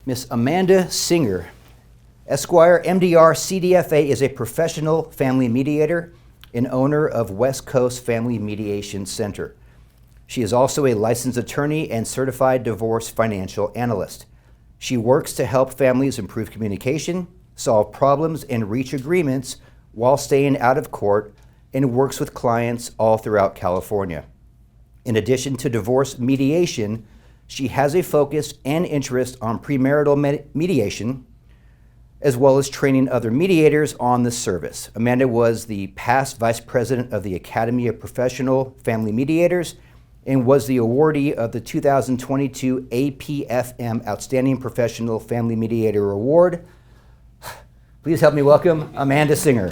Miss Amanda Singer, Esquire, MDR, CDFA, is a professional family mediator and owner of West Coast Family Mediation Center. She is also a licensed attorney and certified divorce financial analyst. She works to help families improve communication, solve problems, and reach agreements while staying out of court, and works with clients all throughout California. In addition to divorce mediation, she has a focus and interest on premarital mediation, as well as training other mediators on the service. Amanda was the past vice president of the Academy of Professional Family Mediators and was the awardee of the 2022 APFM Outstanding Professional Family Mediator Award. Please help me welcome Amanda Singer.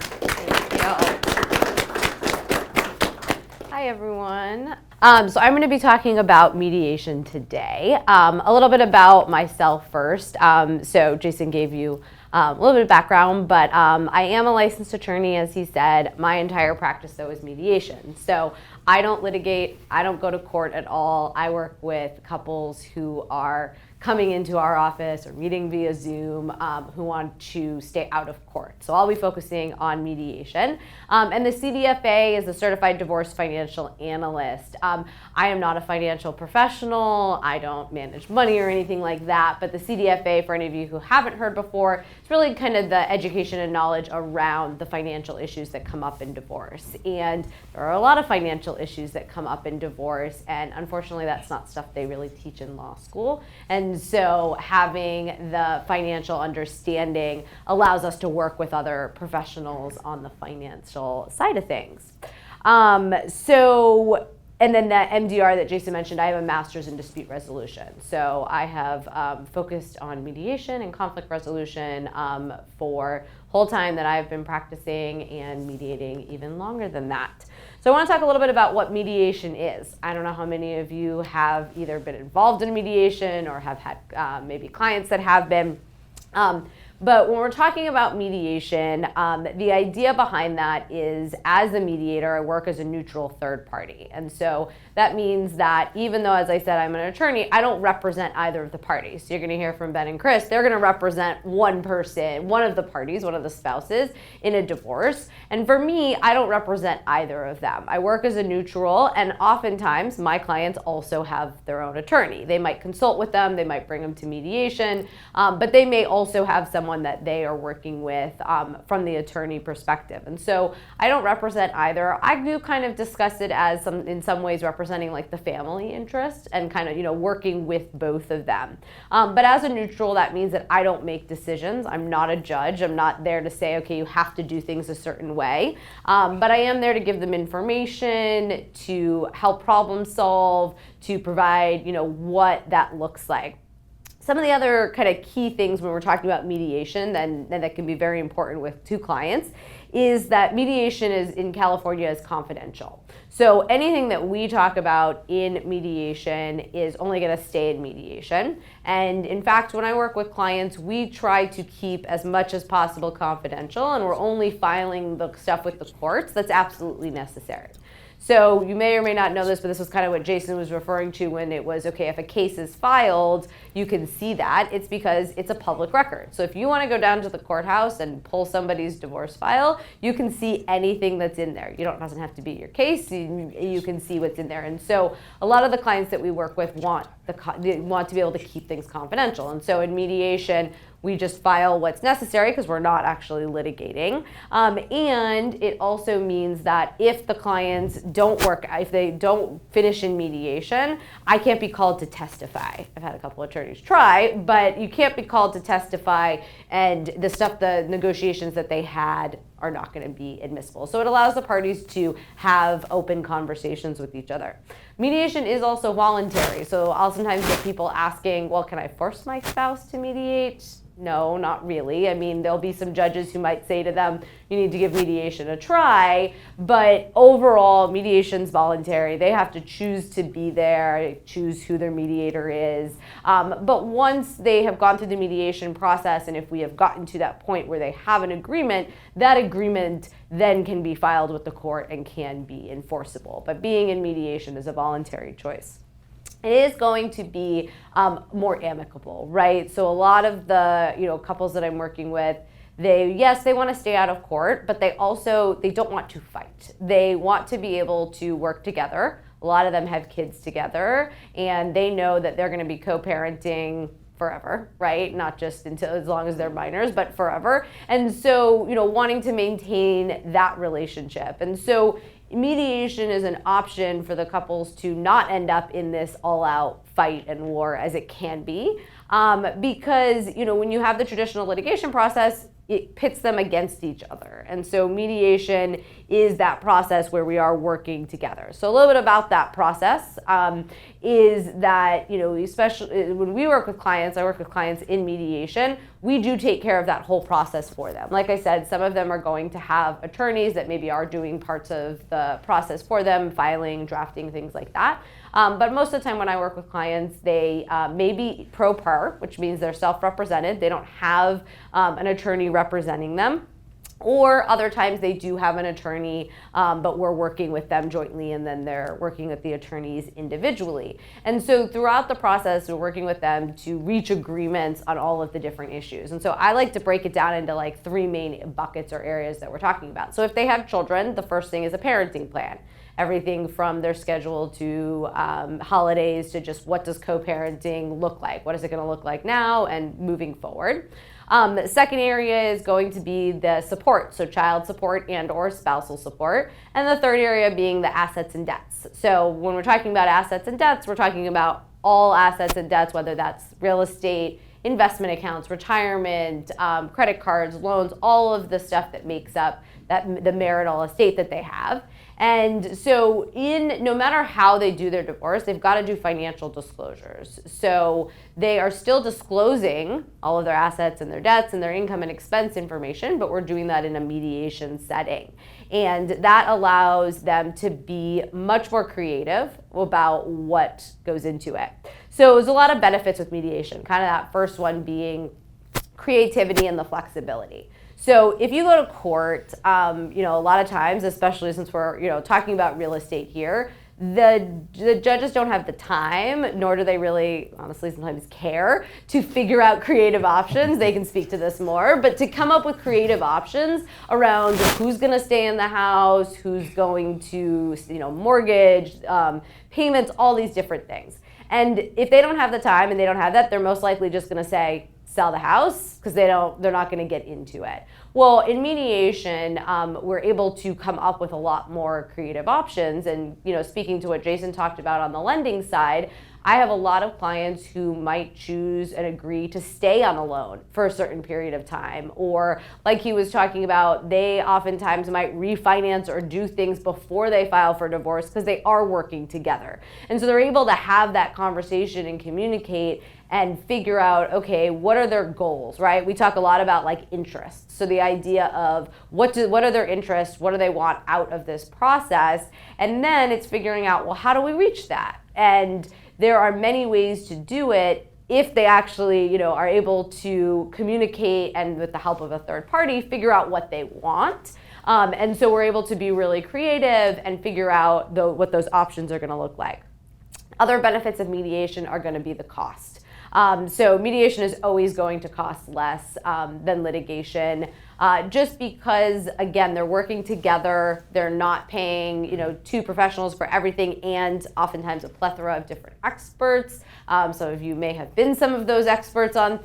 Hi, everyone. So I'm going to be talking about mediation today. A little bit about myself first. So Jason gave you a little bit of background, but I am a licensed attorney, as he said. My entire practice, though, is mediation. So I don't litigate. I don't go to court at all. I work with couples who are coming into our office or meeting via Zoom who want to stay out of court. So I'll be focusing on mediation. And the CDFA is a Certified Divorce Financial Analyst. I am not a financial professional. I don't manage money or anything like that. But the CDFA, for any of you who haven't heard before, it's really kind of the education and knowledge around the financial issues that come up in divorce. And there are a lot of financial issues that come up in divorce. And unfortunately, that's not stuff they really teach in law school. And so having the financial understanding allows us to work with other professionals on the financial side of things. And then that MDR that Jason mentioned, I have a master's in dispute resolution. So I have focused on mediation and conflict resolution for the whole time that I've been practicing, and mediating even longer than that. So I want to talk a little bit about what mediation is. I don't know how many of you have either been involved in mediation or have had maybe clients that have been. But when we're talking about mediation, the idea behind that is, as a mediator, I work as a neutral third party. And so that means that even though, as I said, I'm an attorney, I don't represent either of the parties. So you're going to hear from Ben and Chris. They're going to represent one person, one of the parties, one of the spouses in a divorce. And for me, I don't represent either of them. I work as a neutral, and oftentimes my clients also have their own attorney. They might consult with them, they might bring them to mediation, but they may also have someone that they are working with from the attorney perspective. And so I don't represent either. I do kind of discuss it as in some ways representing like the family interest and kind of, working with both of them. But as a neutral, that means that I don't make decisions. I'm not a judge. I'm not there to say, okay, you have to do things a certain way. But I am there to give them information, to help problem solve, to provide, what that looks like. Some of the other kind of key things when we're talking about mediation then that can be very important with two clients is that mediation in California is confidential. So anything that we talk about in mediation is only going to stay in mediation. And in fact, when I work with clients, we try to keep as much as possible confidential, and we're only filing the stuff with the courts that's absolutely necessary. So you may or may not know this, but this was kind of what Jason was referring to when it was, okay, if a case is filed, you can see that. It's because it's a public record. So if you want to go down to the courthouse and pull somebody's divorce file, you can see anything that's in there. Doesn't have to be your case. You can see what's in there. And so a lot of the clients that we work with want to be able to keep things confidential. And so in mediation, we just file what's necessary because we're not actually litigating. And it also means that if the clients if they don't finish in mediation, I can't be called to testify. I've had a couple of attorneys try, but you can't be called to testify, and the negotiations that they had are not going to be admissible. So it allows the parties to have open conversations with each other. Mediation is also voluntary. So I'll sometimes get people asking, well, can I force my spouse to mediate? No, not really. I mean, there'll be some judges who might say to them, you need to give mediation a try, but overall, mediation's voluntary. They have to choose to be there, choose who their mediator is. But once they have gone through the mediation process, and if we have gotten to that point where they have an agreement, that agreement then can be filed with the court and can be enforceable. But being in mediation is a voluntary choice. it is going to be more amicable, right? So a lot of the couples that I'm working with, they want to stay out of court, but they don't want to fight. They want to be able to work together. A lot of them have kids together, and they know that they're going to be co-parenting forever, right? Not just until as long as they're minors, but forever. And so, wanting to maintain that relationship. And so mediation is an option for the couples to not end up in this all-out fight and war as it can be. Because, when you have the traditional litigation process, it pits them against each other. And so mediation is that process where we are working together. So a little bit about that process is that, especially when we work with clients, I work with clients in mediation, we do take care of that whole process for them. Like I said, some of them are going to have attorneys that maybe are doing parts of the process for them, filing, drafting, things like that. But most of the time when I work with clients, they may be pro per, which means they're self-represented. They don't have an attorney representing them. Or other times they do have an attorney, but we're working with them jointly, and then they're working with the attorneys individually. And so throughout the process, we're working with them to reach agreements on all of the different issues. And so I like to break it down into like 3 main buckets or areas that we're talking about. So if they have children, the first thing is a parenting plan. Everything from their schedule to holidays to just what does co-parenting look like? What is it going to look like now and moving forward? The second area is going to be the support, so child support and or spousal support. And the third area being the assets and debts. So when we're talking about assets and debts, we're talking about all assets and debts, whether that's real estate, investment accounts, retirement, credit cards, loans, all of the stuff that makes up the marital estate that they have. And so no matter how they do their divorce, they've got to do financial disclosures. So they are still disclosing all of their assets and their debts and their income and expense information, but we're doing that in a mediation setting. And that allows them to be much more creative about what goes into it. So there's a lot of benefits with mediation, kind of that first one being creativity and the flexibility. So if you go to court, a lot of times, especially since we're, talking about real estate here, the judges don't have the time, nor do they really, honestly, sometimes care to figure out creative options. They can speak to this more, but to come up with creative options around who's going to stay in the house, who's going to, mortgage, payments, all these different things. And if they don't have the time and they don't have that, they're most likely just going to say, sell the house, because they're not going to get into it. Well, in mediation, we're able to come up with a lot more creative options. And speaking to what Jason talked about on the lending side, I have a lot of clients who might choose and agree to stay on a loan for a certain period of time. Or like he was talking about, they oftentimes might refinance or do things before they file for divorce because they are working together. And so they're able to have that conversation and communicate and figure out, okay, what are their goals, right? We talk a lot about like interests. So the idea of what are their interests, what do they want out of this process? And then it's figuring out, well, how do we reach that? And there are many ways to do it if they actually, are able to communicate and with the help of a third party, figure out what they want. And so we're able to be really creative and figure out what those options are gonna look like. Other benefits of mediation are gonna be the cost. So mediation is always going to cost less than litigation, just because, again, they're working together. They're not paying, 2 professionals for everything, and oftentimes a plethora of different experts. Some of you may have been some of those experts on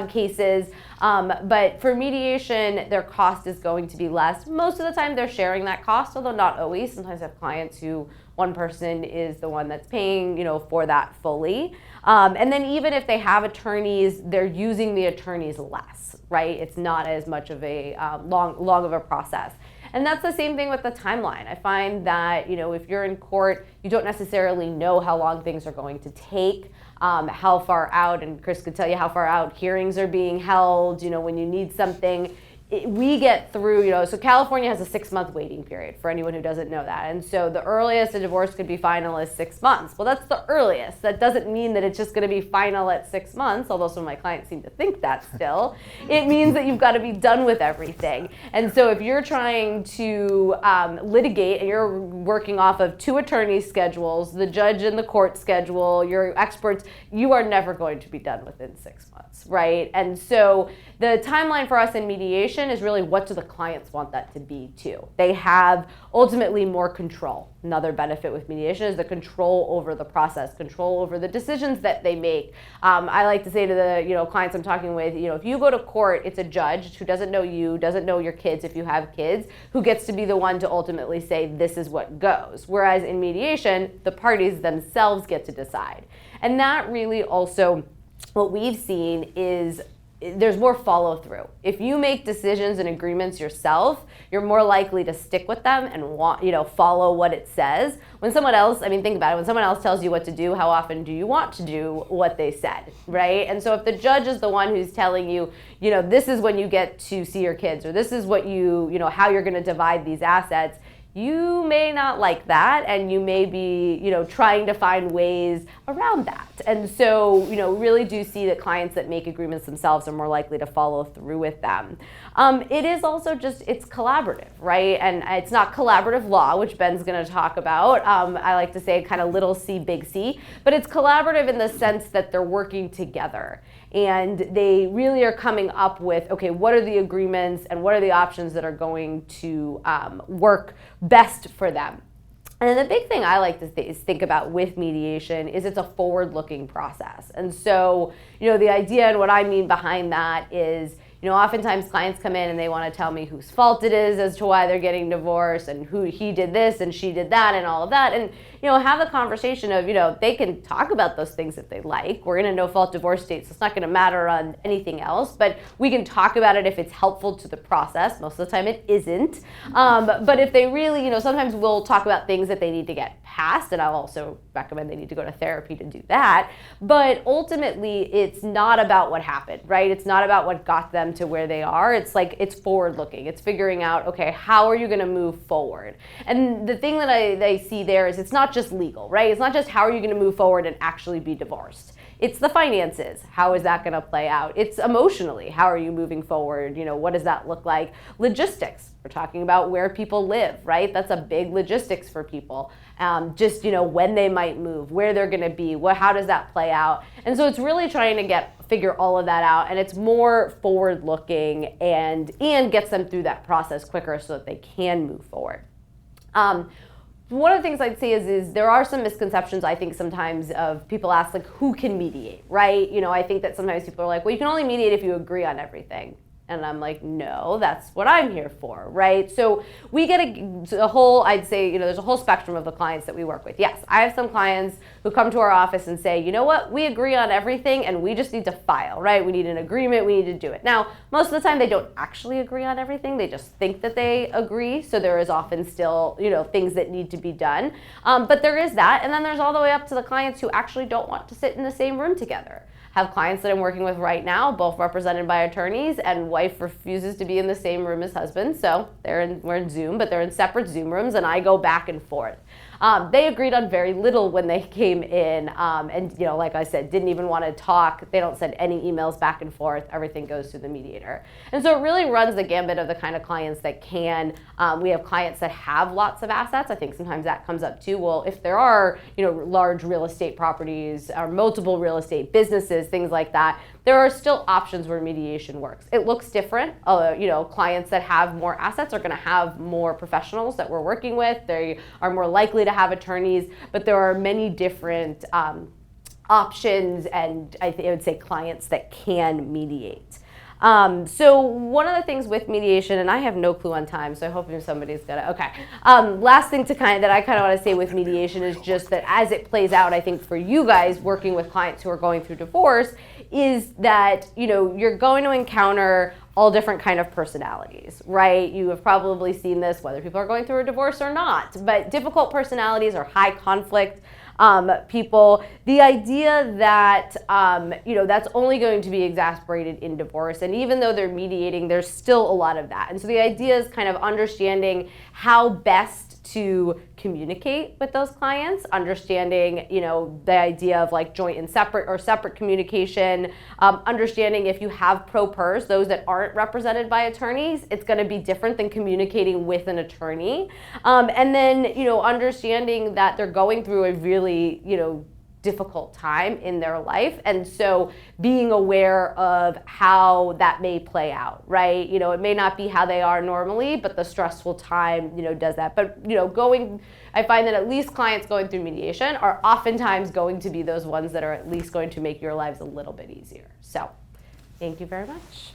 cases, but for mediation, their cost is going to be less. Most of the time, they're sharing that cost, although not always. Sometimes I have clients who one person is the one that's paying, for that fully. And then even if they have attorneys, they're using the attorneys less, right? It's not as much of a long of a process. And that's the same thing with the timeline. I find that, if you're in court, you don't necessarily know how long things are going to take, how far out, and Chris could tell you how far out hearings are being held, when you need something. we get through, so California has a 6-month waiting period for anyone who doesn't know that. And so the earliest a divorce could be final is 6 months. Well, that's the earliest. That doesn't mean that it's just going to be final at 6 months, although some of my clients seem to think that still. It means that you've got to be done with everything. And so if you're trying to litigate and you're working off of 2 attorney schedules, the judge and the court schedule, your experts, you are never going to be done within 6 months, right? And so the timeline for us in mediation is really, what do the clients want that to be too? They have ultimately more control. Another benefit with mediation is the control over the process, control over the decisions that they make. I like to say to the clients I'm talking with, if you go to court, it's a judge who doesn't know you, doesn't know your kids if you have kids, who gets to be the one to ultimately say this is what goes. Whereas in mediation, the parties themselves get to decide. And that really also, what we've seen is there's more follow through. If you make decisions and agreements yourself, you're more likely to stick with them and follow what it says. When someone else, think about it, when someone else tells you what to do, how often do you want to do what they said, right? And so if the judge is the one who's telling you, this is when you get to see your kids, or this is what how you're going to divide these assets, you may not like that, and you may be, trying to find ways around that. And so, really do see that clients that make agreements themselves are more likely to follow through with them. It is also it's collaborative, right? And it's not collaborative law, which Ben's going to talk about. I like to say kind of little c, big C, but it's collaborative in the sense that they're working together. And they really are coming up with, okay, what are the agreements and what are the options that are going to work best for them. And then the big thing I like to think about with mediation is it's a forward-looking process. And so, the idea and what I mean behind that is, oftentimes clients come in and they want to tell me whose fault it is as to why they're getting divorced, and who he did this and she did that and all of that. And, have the conversation of, they can talk about those things if they like. We're in a no-fault divorce state, so it's not going to matter on anything else. But we can talk about it if it's helpful to the process. Most of the time it isn't. But if they really, sometimes we'll talk about things that they need to get past, and I'll also recommend they need to go to therapy to do that. But ultimately, it's not about what happened, right? It's not about what got them to where they are. It's forward looking. It's figuring out, okay, how are you going to move forward? And the thing that I see there is it's not just legal, right? It's not just how are you going to move forward and actually be divorced. It's the finances. How is that going to play out? It's emotionally. How are you moving forward? What does that look like? Logistics. We're talking about where people live, right? That's a big logistics for people. When they might move, where they're going to be, how does that play out? And so it's really trying to figure all of that out, and it's more forward-looking and gets them through that process quicker so that they can move forward. One of the things I'd say is there are some misconceptions, I think, sometimes of people ask, who can mediate, right? I think that sometimes people are like, well, you can only mediate if you agree on everything. And I'm like, no, that's what I'm here for, right? So we get a whole, I'd say, there's a whole spectrum of the clients that we work with. Yes, I have some clients who come to our office and say, you know what, we agree on everything and we just need to file, right? We need an agreement, we need to do it. Now, most of the time they don't actually agree on everything. They just think that they agree. So there is often still, things that need to be done. But there is that. And then there's all the way up to the clients who actually don't want to sit in the same room together. Have clients that I'm working with right now, both represented by attorneys, and wife refuses to be in the same room as husband. So we're in Zoom, but they're in separate Zoom rooms, and I go back and forth. They agreed on very little when they came in, and like I said, didn't even want to talk. They don't send any emails back and forth. Everything goes through the mediator. And so it really runs the gambit of the kind of clients that can. We have clients that have lots of assets. I think sometimes that comes up too. Well, if there are large real estate properties or multiple real estate businesses, things like that, there are still options where mediation works. It looks different. Clients that have more assets are going to have more professionals that we're working with. They are more likely to have attorneys, but there are many different options and I would say clients that can mediate. So one of the things with mediation, and I have no clue on time, so I hope somebody's gonna, okay. Last thing that I kind of want to say with mediation is just that as it plays out, I think for you guys working with clients who are going through divorce, is that, you're going to encounter all different kind of personalities, right? You have probably seen this, whether people are going through a divorce or not, but difficult personalities or high conflict. people, the idea that that's only going to be exasperated in divorce, and even though they're mediating, there's still a lot of that. And so the idea is kind of understanding how best to communicate with those clients, understanding, the idea of like joint and separate or separate communication, understanding if you have pro pers, those that aren't represented by attorneys, it's going to be different than communicating with an attorney. And then, understanding that they're going through a really, difficult time in their life, and so being aware of how that may play out, right? It may not be how they are normally, but the stressful time, does that. But I find that at least clients going through mediation are oftentimes going to be those ones that are at least going to make your lives a little bit easier. So, thank you very much.